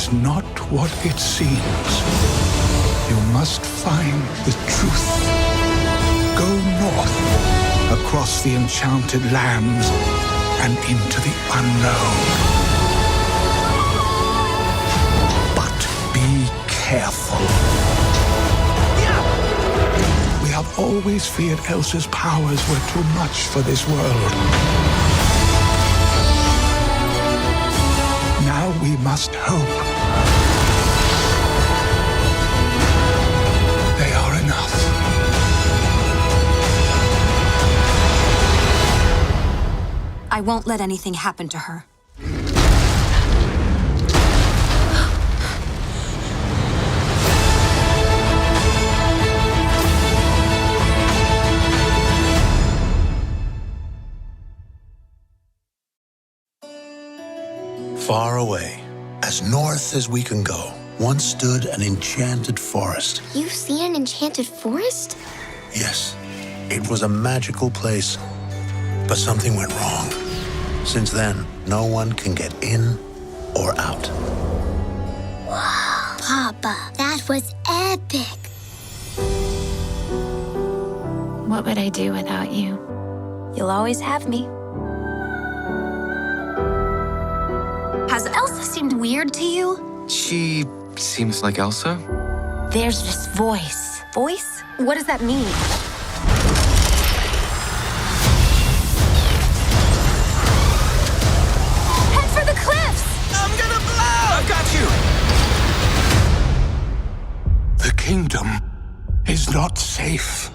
is not what it seems. You must find the truth. Go north, across the enchanted lands, and into the unknown. But be careful. We have always feared Elsa's powers were too much for this world. Now we must hope. They are enough. I won't let anything happen to her. Far away, as north as we can go, once stood an enchanted forest. You've seen an enchanted forest? Yes, it was a magical place. But something went wrong. Since then, no one can get in or out. Wow, Papa, that was epic. What would I do without you? You'll always have me. Has Elsa seemed weird to you? She seems like Elsa. There's this voice. Voice? What does that mean? Head for the cliffs! I'm gonna blow! I got you! The kingdom is not safe.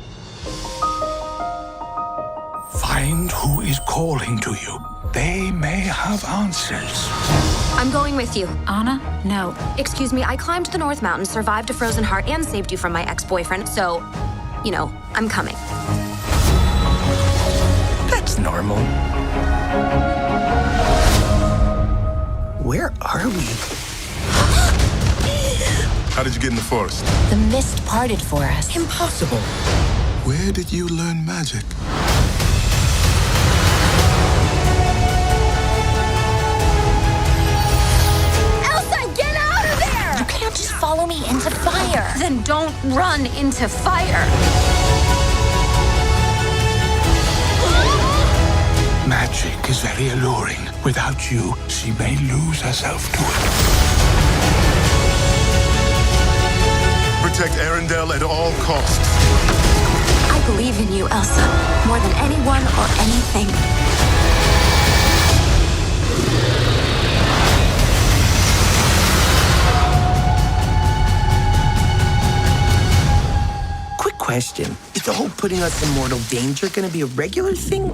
Find who is calling to you. They may have answers. I'm going with you. Anna? No. Excuse me, I climbed the North Mountain, survived a frozen heart, and saved you from my ex-boyfriend, so, you know, I'm coming. That's normal. Where are we? How did you get in the forest? The mist parted for us. Impossible. Where did you learn magic? You can't just follow me into fire. Then don't run into fire. Magic is very alluring. Without you, she may lose herself to it. Protect Arendelle at all costs. I believe in you, Elsa, more than anyone or anything. Question. Is the whole putting us in mortal danger gonna be a regular thing?